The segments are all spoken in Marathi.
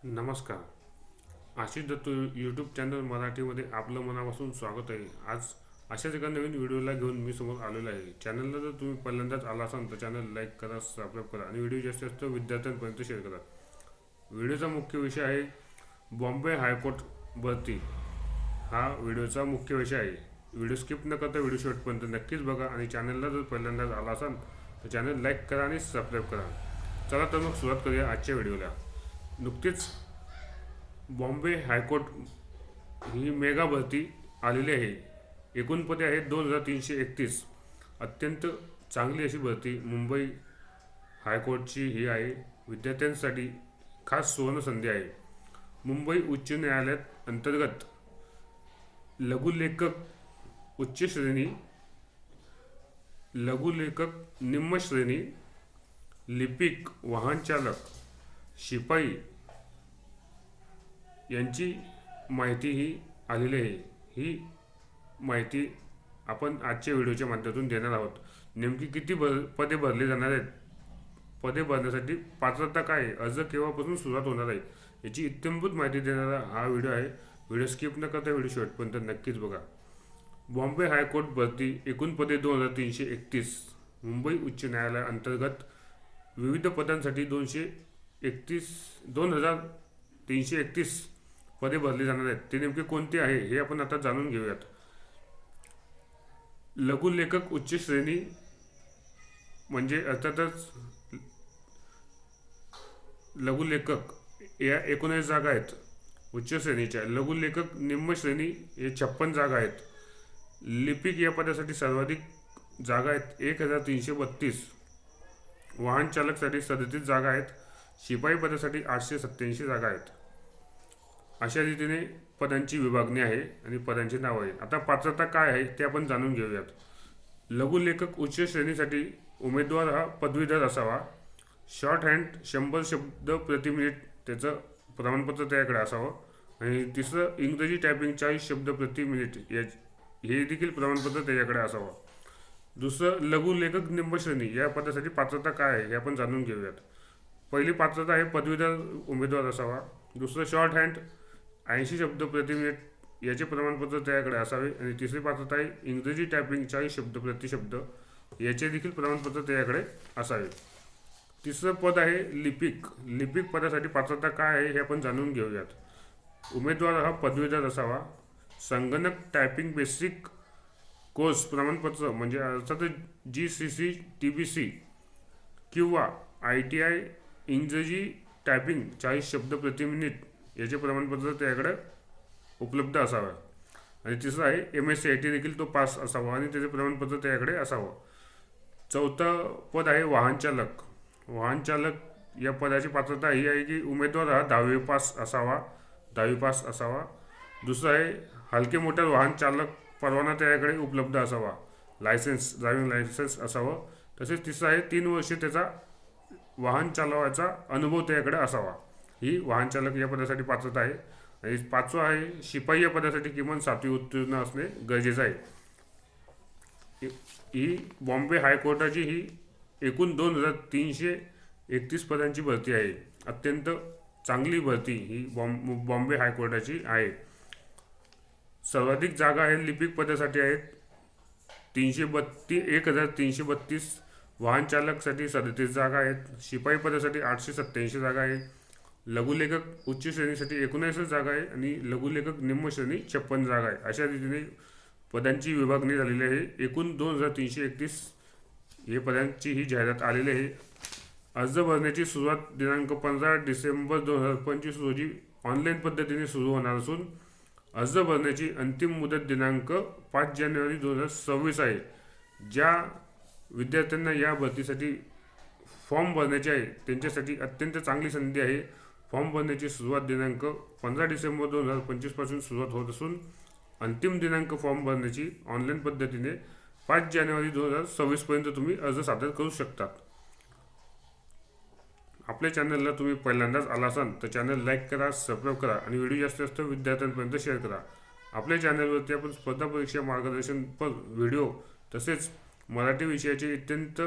नमस्कार. आशिष दत्त यूट्यूब चॅनल मराठीमध्ये आपलं मनापासून स्वागत आहे. आज अशाच एका नवीन व्हिडिओला घेऊन मी समोर आलेलो आहे. चॅनलला जर तुम्ही पहिल्यांदाच आला असाल तर चॅनल लाईक करा, सबस्क्राईब करा आणि व्हिडिओ जास्तीत जास्त विद्यार्थ्यांपर्यंत शेअर करा. व्हिडिओचा मुख्य विषय आहे बॉम्बे हायकोर्ट भरती. हा व्हिडिओचा मुख्य विषय आहे. व्हिडिओ स्किप न करता व्हिडिओ शेवटपर्यंत नक्कीच बघा आणि चॅनलला जर पहिल्यांदाच आला असाल तर चॅनल लाईक करा आणि सबस्क्राईब करा. चला तर मग सुरुवात करूया आजच्या व्हिडिओला. नुकतीच बॉम्बे हायकोर्ट ही मेगा भरती आलेली आहे. एकूण पदे आहेत 2331. अत्यंत चांगली अशी भरती मुंबई हायकोर्टची ही आहे. विद्यार्थ्यांसाठी खास सुवर्ण संधी आहे. मुंबई उच्च न्यायालयात अंतर्गत लघुलेखक उच्च श्रेणी, लघुलेखक निम्न श्रेणी, लिपिक, वाहन चालक, शिपाई यांची माहिती ही आलेली आहे. ही माहिती आपण आजच्या व्हिडिओच्या माध्यमातून देणार आहोत. नेमकी किती पदे भरली जाणार आहेत, पदे भरण्यासाठी पात्रता काय आहे, अर्ज केव्हापासून सुरुवात होणार आहे, याची इत्थंभूत माहिती देणारा हा व्हिडिओ आहे. व्हिडिओ स्किप न करता व्हिडिओ शेवटपर्यंत नक्कीच बघा. बॉम्बे हायकोर्ट भरती एकूण पदे 2331. मुंबई उच्च न्यायालया अंतर्गत विविध पदांसाठी 2331 पदे भरली जाणार आहेत. ते नेमके कोणते आहे हे आपण आता जाणून घेऊयात. लघुलेखक उच्च श्रेणी म्हणजे अर्थातच लघुलेखक या 19 जागा आहेत उच्च श्रेणीच्या. लघुलेखक निम्न श्रेणी हे 56 जागा आहेत. लिपिक या पदासाठी सर्वाधिक जागा आहेत 1332. वाहन चालकसाठी 37 जागा आहेत. शिपाई पदासाठी 887 जागा आहेत. अशा रीतीने पदांची विभागणी आहे आणि पदांची नाव आहे. आता पात्रता काय आहे ते आपण जाणून घेऊयात. लघुलेखक उच्च श्रेणीसाठी उमेदवार हा पदवीधर असावा. शॉर्ट हँड 100 शब्द प्रति मिनिट त्याचं प्रमाणपत्र त्याकडे असावं. आणि तिसरं इंग्रजी टायपिंग 40 शब्द प्रति मिनिट हे देखील प्रमाणपत्र त्याच्याकडे असावं. दुसरं लघुलेखक निम्न श्रेणी या पदासाठी पात्रता काय आहे हे आपण जाणून घेऊयात. पहिली पात्रता आहे पदवीधर उमेदवार असावा. दुसरं शॉर्ट हँड 80 शब्द प्रति मिनिट याचे प्रमाणपत्र त्याकडे असावे. आणि तिसरी पात्रता आहे इंग्रजी टायपिंग 40 शब्द प्रति शब्द याचे देखील प्रमाणपत्र त्याकडे असावे. तिसरं पद आहे लिपिक. लिपिक पदासाठी पात्रता काय आहे हे आपण जाणून घेऊयात. उमेदवार हा पदवीधर असावा. संगणक टायपिंग बेसिक कोर्स प्रमाणपत्र म्हणजे अर्थातच GCC TBC किंवा ITI इंग्रजी टायपिंग 40 शब्द प्रति मिनिट याचे प्रमाणपत्र त्याकडे उपलब्ध असावं. आणि तिसरं आहे MSc देखील तो पास असावा आणि त्याचे प्रमाणपत्र त्याकडे असावं. चौथं पद आहे वाहन चालक. वाहन चालक या पदाची पात्रता ही आहे की उमेदवार हा 10वी पास असावा. दुसरं आहे हलके मोटर वाहन चालक परवाना त्याकडे उपलब्ध असावा. ड्रायव्हिंग लायसन्स असावं. तसेच तिसरं आहे 3 वर्ष त्याचा वाहन चालवायचा अनुभव त्याकडे असावा. ही वाहन चालक या पदासाठी पात्रता आहे. आणि पाचवं आहे शिपाई या पदासाठी किमान 7वी उत्तीर्ण असणे गरजेचं आहे. ही बॉम्बे हायकोर्टाची ही एकूण 2331 पदांची भरती आहे. अत्यंत चांगली भरती ही बॉम्बे हायकोर्टाची आहे. सर्वाधिक जागा आहेत लिपिक पदासाठी आहेत 1332. वाहन चालकसाठी 37 जागा आहेत. शिपाई पदासाठी 887 जागा आहेत. लघुलेखक उच्च श्रेणीसाठी 19 जागा आहे आणि लघुलेखक निम्न श्रेणी 56 जागा आहे. अशा रीतीने पदांची विभागणी झालेली आहे. एकूण 2331 हे पदांची ही जाहिरात आलेली आहे. अर्ज भरण्याची सुरुवात दिनांक 15 डिसेंबर 2025 रोजी ऑनलाईन पद्धतीने सुरू होणार असून अर्ज भरण्याची अंतिम मुदत दिनांक 5 जानेवारी 2026 आहे. ज्या विद्यार्थ्यांना या भरतीसाठी फॉर्म भरण्याचे आहे त्यांच्यासाठी अत्यंत चांगली संधी आहे. फॉर्म भरण्याची सुरुवात दिनांक 15 डिसेंबर 2025 पासून सुरुवात होत असून अंतिम दिनांक फॉर्म भरण्याची ऑनलाईन पद्धतीने 5 जानेवारी 2026 पर्यंत तुम्ही अर्ज सादर करू शकता. आपल्या चॅनलला तुम्ही पहिल्यांदाच आला असाल तर चॅनल लाईक करा, सबस्क्राईब करा आणि व्हिडिओ जास्तीत जास्त विद्यार्थ्यांपर्यंत शेअर करा. आपल्या चॅनलवरती आपण स्पर्धा परीक्षा मार्गदर्शनपर व्हिडिओ तसेच मराठी विषयाचे अत्यंत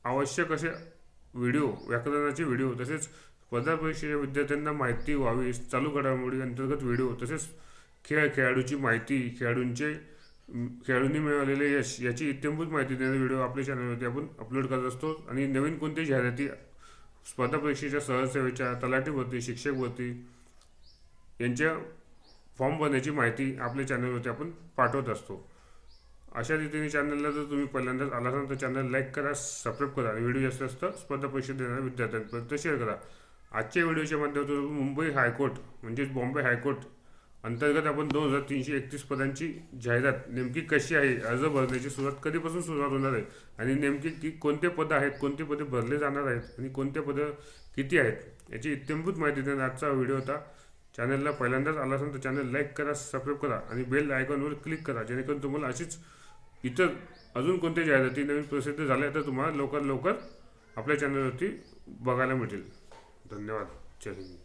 आवश्यक असे व्हिडिओ, व्याकरणाचे व्हिडिओ तसेच स्पर्धा परीक्षेच्या विद्यार्थ्यांना माहिती व्हावी चालू घडामोडी अंतर्गत व्हिडिओ तसेच खेळाडूची माहिती खेळाडूंनी मिळालेले यश याची इत्थंभूत माहिती देणारे व्हिडिओ आपल्या चॅनलवरती आपण अपलोड करत असतो. आणि नवीन कोणत्याही जाहिराती स्पर्धा परीक्षेच्या सहसेवेच्या तलाठी भरती शिक्षक भरती यांच्या फॉर्म भरण्याची माहिती आपल्या चॅनलवरती आपण पाठवत असतो. अशा रीतीने चॅनलला जर तुम्ही पहिल्यांदाच आला असाल तर चॅनल लाईक करा, सबस्क्राईब करा आणि व्हिडिओ जास्त जास्त स्पर्धा परीक्षा देणाऱ्या विद्यार्थ्यांपर्यंत शेअर करा. आजच्या व्हिडिओच्या माध्यमातून मुंबई हायकोर्ट म्हणजेच बॉम्बे हायकोर्ट अंतर्गत आपण 2331 पदांची जाहिरात नेमकी कशी आहे, अर्ज भरण्याची सुरुवात कधीपासून सुरुवात होणार आहे आणि नेमकी कोणते पदं आहेत, कोणते पदे भरले जाणार आहेत आणि कोणते पदं किती आहेत याची इत्थंभूत माहिती देणार आजचा व्हिडिओ होता. चॅनलला पहिल्यांदाच आला असेल तर चॅनल लाईक करा, सबस्क्राईब करा आणि बेल आयकॉनवर क्लिक करा, जेणेकरून तुम्हाला अशीच इतर अजून कोणत्या जाहिराती नवीन प्रसिद्ध झाल्या तर तुम्हाला लवकर आपल्या चॅनलवरती बघायला मिळतील. धन्यवाद. जय हिंद.